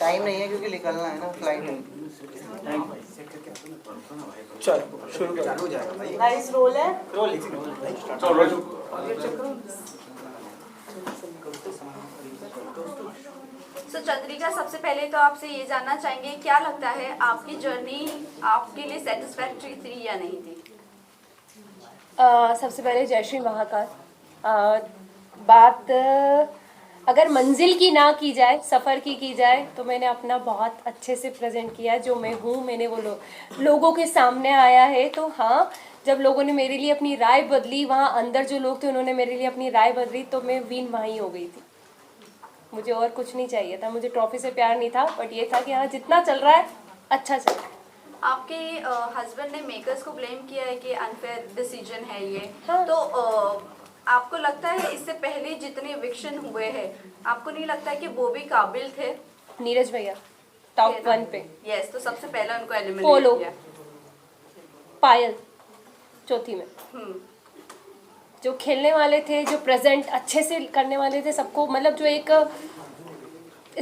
Time नहीं है क्योंकि निकलना है ना फ्लाइट में। चलो शुरू करो। गाइस रोल है। सो चंद्रिका, सबसे पहले तो आपसे ये जानना चाहेंगे, क्या लगता है आपकी जर्नी आपके लिए सेटिस्फैक्ट्री थी या नहीं थी? सबसे पहले जय श्री महाकाल। बात अगर मंजिल की ना की जाए, सफ़र की जाए, तो मैंने अपना बहुत अच्छे से प्रेजेंट किया जो मैं हूँ। मैंने वो लोगों के सामने आया है। तो हाँ, जब लोगों ने मेरे लिए अपनी राय बदली, वहाँ अंदर जो लोग थे उन्होंने मेरे लिए अपनी राय बदली, तो मैं विन वहीं हो गई थी। मुझे और कुछ नहीं चाहिए था, मुझे ट्रॉफी से प्यार नहीं था, बट ये था कि हाँ जितना चल रहा है अच्छा चल रहा है। आपके हस्बैंड ने मेकर्स को ब्लेम किया है कि अनफेयर डिसीजन है ये। हाँ। तो आपको लगता है इससे पहले जितने इविक्शन हुए हैं, आपको नहीं लगता है कि वो भी काबिल थे? नीरज भैया टॉप 1 पे। यस, तो सबसे पहले उनको एलिमिनेट पोलो, किया। पायल चौथी में। जो खेलने वाले थे, जो प्रेजेंट अच्छे से करने वाले थे सबको, मतलब जो एक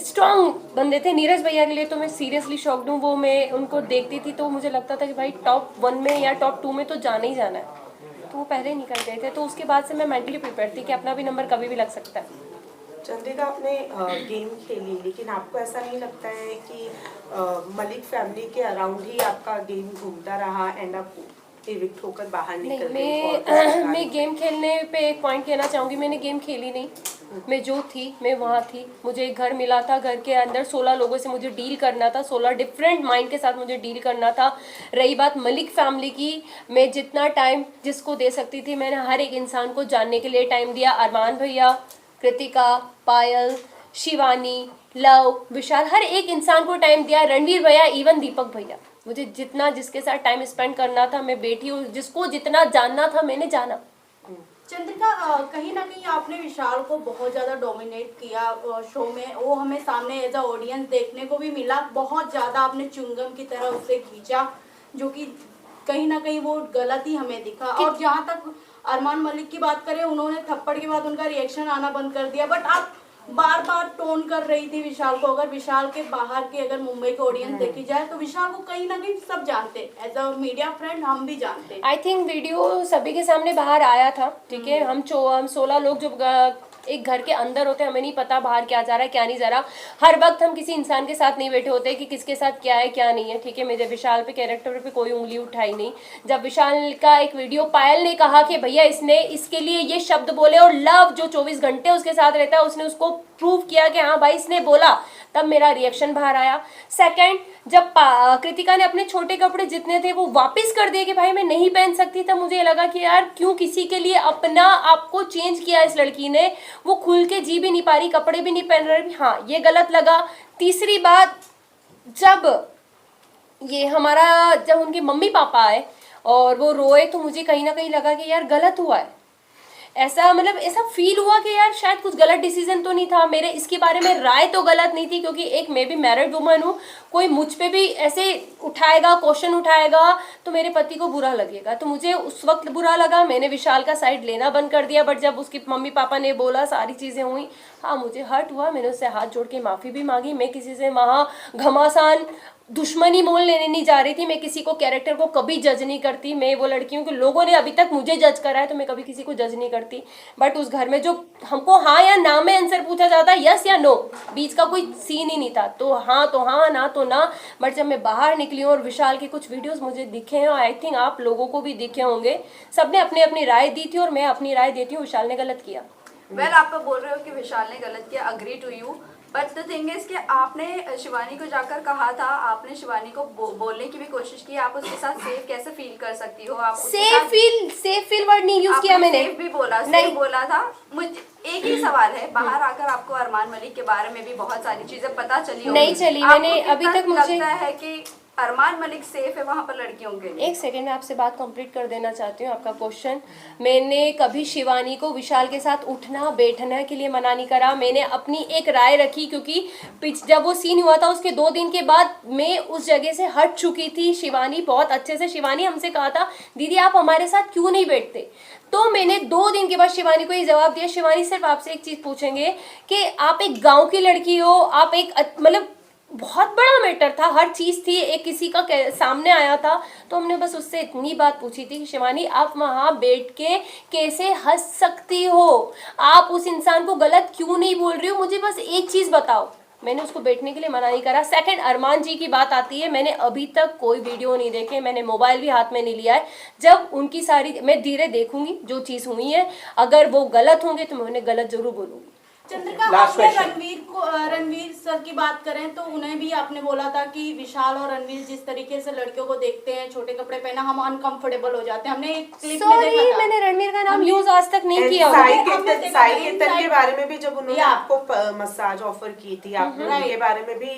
स्ट्रॉन्ग बंदे थे नीरज भैया के लिए, तो मैं सीरियसली शॉक्ड हूँ। वो मैं उनको देखती थी तो मुझे लगता था कि भाई टॉप 1 में या टॉप 2 में तो जाना ही जाना है, तो वो पहले ही निकल गए थे। तो उसके बाद से मैं मेंटली प्रिपेयर थी कि अपना भी नंबर कभी भी लग सकता है। चंद्रिका, आपने गेम खेली, लेकिन आपको ऐसा नहीं लगता है कि मलिक फैमिली के अराउंड ही आपका गेम घूमता रहा एंड आप इविक्ट होकर बाहर निकल गए? मैं गेम खेलने पे एक पॉइंट कहना चाहूँगी, मैंने गेम खेली नहीं। मैं जो थी मैं वहाँ थी। मुझे एक घर मिला था, घर के अंदर 16 लोगों से मुझे डील करना था, 16 डिफरेंट माइंड के साथ मुझे डील करना था। रही बात मलिक फैमिली की, मैं जितना टाइम जिसको दे सकती थी मैंने हर एक इंसान को जानने के लिए टाइम दिया। अरमान भैया, कृतिका, पायल, शिवानी, लव, विशाल, हर एक इंसान को टाइम दिया। रणवीर भैया, इवन दीपक भैया, मुझे जितना जिसके साथ टाइम स्पेंड करना था, मैं बेटी हूँ, जिसको जितना जानना था मैंने जाना। चंद्रिका, कहीं ना कहीं आपने विशाल को बहुत ज़्यादा डोमिनेट किया शो में। वो हमें सामने एज अ ऑडियंस देखने को भी मिला। बहुत ज़्यादा आपने च्युइंगम की तरह उससे खींचा, जो कि कहीं ना कहीं वो गलत ही हमें दिखा। और जहाँ तक अरमान मलिक की बात करें, उन्होंने थप्पड़ के बाद उनका रिएक्शन आना बंद कर दिया, बट आप बार बार टोन कर रही थी विशाल को। अगर विशाल के बाहर की अगर मुंबई की ऑडियंस देखी जाए तो विशाल को कहीं ना कहीं सब जानते, एज अ मीडिया फ्रेंड हम भी जानते। आई थिंक वीडियो सभी के सामने बाहर आया था, ठीक है। हम 16 लोग जो एक घर के अंदर होते हैं, हमें नहीं पता बाहर क्या जा रहा है क्या नहीं जा रहा। हर वक्त हम किसी इंसान के साथ नहीं बैठे होते कि किसके साथ क्या है क्या नहीं है, ठीक है। मेरे विशाल पे कैरेक्टर पे कोई उंगली उठाई नहीं। जब विशाल का एक वीडियो पायल ने कहा कि भैया इसने इसके लिए ये शब्द बोले, और लव जो 24 घंटे उसके साथ रहता है उसने उसको प्रूव किया कि हाँ भाई इसने बोला, तब मेरा रिएक्शन बाहर आया। सेकंड, जब कृतिका ने अपने छोटे कपड़े जितने थे वो वापस कर दिए कि भाई मैं नहीं पहन सकती, तब मुझे लगा कि यार क्यों किसी के लिए अपना आपको चेंज किया इस लड़की ने। वो खुल के जी भी नहीं पा रही, कपड़े भी नहीं पहन रही। हाँ, ये गलत लगा। तीसरी बात, जब ये हमारा जब उनके मम्मी पापा आए और वो रोए, तो मुझे कहीं ना कहीं लगा कि यार गलत हुआ है। ऐसा मतलब ऐसा फील हुआ कि यार शायद कुछ गलत डिसीजन तो नहीं था मेरे। इसके बारे में राय तो गलत नहीं थी, क्योंकि एक मैं भी मैरिड वुमन हूँ, कोई मुझ पे भी ऐसे उठाएगा, क्वेश्चन उठाएगा तो मेरे पति को बुरा लगेगा। तो मुझे उस वक्त बुरा लगा, मैंने विशाल का साइड लेना बंद कर दिया। बट जब उसकी मम्मी पापा ने बोला, सारी चीज़ें हुई, हाँ मुझे हर्ट हुआ। मैंने उससे हाथ जोड़ के माफ़ी भी मांगी। मैं किसी से वहाँ घमासान दुश्मनी मोल लेने नहीं जा रही थी। मैं किसी को कैरेक्टर को कभी जज नहीं करती। मैं वो लड़की हूँ कि लोगों ने अभी तक मुझे जज करा है, तो मैं कभी किसी को जज नहीं करती। बट उस घर में जो हमको हाँ या ना में आंसर पूछा जाता है, यस या नो, बीच का कोई सीन ही नहीं था। तो हाँ ना तो ना। बट जब मैं बाहर निकली हूँ और विशाल के कुछ वीडियोस मुझे दिखे हैं, और आई थिंक आप लोगों को भी दिखे होंगे, सबने अपनी अपनी राय दी थी और मैं अपनी राय देती हूँ, विशाल ने गलत किया। वेल, आप तो बोल रहे हो कि विशाल ने गलत किया, agree to you, but the thing is कि आपने शिवानी को जाकर कहा था, आपने शिवानी को बोलने की भी कोशिश की, आप उसके साथ सेफ कैसे फील कर सकती हो? आप सेफ फील वर्ड नहीं यूज किया मैंने। सेफ भी बोला, नहीं सेफ बोला था। मुझे एक ही सवाल है, बाहर आकर आपको अरमान मलिक के बारे में भी बहुत सारी चीजें पता चली होंगी, नहीं चली। मैंने अभी तक मुझे लगता है कि अरमान मलिक सेफ है वहाँ पर लड़कियों के लिए? एक सेकेंड, मैं आपसे बात कंप्लीट कर देना चाहती हूँ। आपका क्वेश्चन, मैंने कभी शिवानी को विशाल के साथ उठना बैठना के लिए मना नहीं करा। मैंने अपनी एक राय रखी, क्योंकि जब वो सीन हुआ था उसके 2 दिन के बाद मैं उस जगह से हट चुकी थी। शिवानी बहुत अच्छे से, शिवानी हमसे कहा था दीदी आप हमारे साथ क्यों नहीं बैठते, तो मैंने 2 दिन के बाद शिवानी को ये जवाब दिया, शिवानी सिर्फ आपसे एक चीज़ पूछेंगे कि आप एक गाँव की लड़की हो, आप एक मतलब बहुत बड़ा मैटर था, हर चीज़ थी, एक किसी का सामने आया था, तो हमने बस उससे इतनी बात पूछी थी कि शिवानी आप वहाँ बैठ के कैसे हंस सकती हो, आप उस इंसान को गलत क्यों नहीं बोल रही हो, मुझे बस एक चीज़ बताओ। मैंने उसको बैठने के लिए मना नहीं करा। सेकंड, अरमान जी की बात आती है, मैंने अभी तक कोई वीडियो नहीं देखे, मैंने मोबाइल भी हाथ में नहीं लिया है। जब उनकी सारी मैं धीरे देखूंगी जो चीज़ हुई है, अगर वो गलत होंगे तो मैं उन्हें गलत जरूर बोलूँगी। चंद्रिका, Last आपने question. रणवीर सर की बात करें तो उन्हें भी आपने बोला था कि विशाल और रणवीर जिस तरीके से लड़कियों को देखते हैं, छोटे कपड़े पहना, हम अनकंफर्टेबल हो जाते हैं। हमने एक क्लिप में सॉरी, देखा था। मैंने रणवीर का नाम यूज आज तक नहीं किया। साई हमने देखा साई था, केतन के inside- बारे में भी जब उन्होंने या। आपको मसाज ऑफर की थी, आपने उनके बारे में भी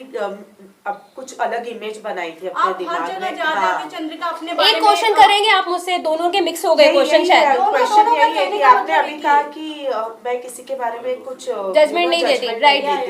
अब कुछ अलग इमेज बनाई थी अपने आप हर दिमाग जगह में। जा जाके चंद्रिका अपने बारे एक में क्वेश्चन करेंगे आप मुझसे, दोनों के मिक्स हो गए क्वेश्चन शायद। क्वेश्चन दोनों यही का है कि कहने का आपने मतलब अभी एक कहा ही कि मैं किसी के बारे में कुछ Judgment नहीं देती,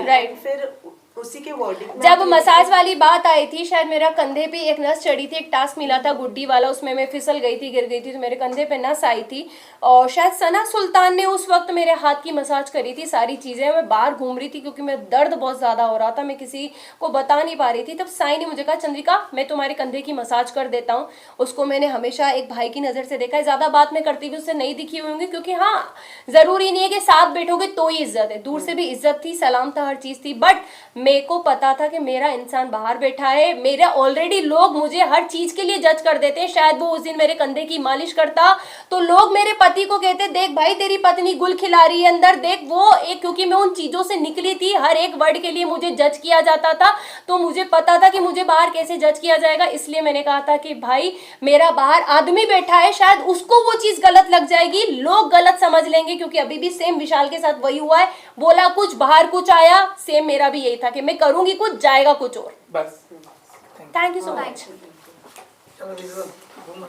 right. फिर उसी के वर्डिंग जब मसाज वाली बात आई थी, शायद मेरा कंधे पे एक नस चढ़ी थी, एक टास्क मिला था गुड्डी वाला, उसमें मैं फिसल गई थी, गिर गई थी, तो मेरे कंधे पे नस आई थी, और शायद सना सुल्तान ने उस वक्त मेरे हाथ की मसाज करी थी। सारी चीज़ें, मैं बाहर घूम रही थी क्योंकि मेरा दर्द बहुत ज़्यादा हो रहा था, मैं किसी को बता नहीं पा रही थी। तब साई ने मुझे कहा चंद्रिका मैं तुम्हारे कंधे की मसाज कर देता हूँ। उसको मैंने हमेशा एक भाई की नज़र से देखा है, ज़्यादा बात मैं करती हुई उससे नहीं दिखी हुई होंगी, क्योंकि हाँ ज़रूरी नहीं है कि साथ बैठोगे तो ही इज्जत है, दूर से भी इज्जत थी, सलाम था, हर चीज़ थी। बट मेरे को पता था कि मेरा इंसान बाहर बैठा है, मेरे ऑलरेडी लोग मुझे हर चीज के लिए जज कर देते हैं। शायद वो उस दिन मेरे कंधे की मालिश करता तो लोग मेरे पति को कहते देख भाई तेरी पत्नी गुल खिला रही है अंदर, देख वो एक, क्योंकि मैं उन चीजों से निकली थी, हर एक वर्ड के लिए मुझे जज किया जाता था, तो मुझे पता था कि मुझे बाहर कैसे जज किया जाएगा। इसलिए मैंने कहा था कि भाई मेरा बाहर आदमी बैठा है, शायद उसको वो चीज गलत लग जाएगी, लोग गलत समझ लेंगे, क्योंकि अभी भी सेम विशाल के साथ वही हुआ है, बोला कुछ बाहर कुछ आया, सेम मेरा भी यही था कि मैं करूंगी कुछ जाएगा कुछ और। बस थैंक यू सो मच। चलो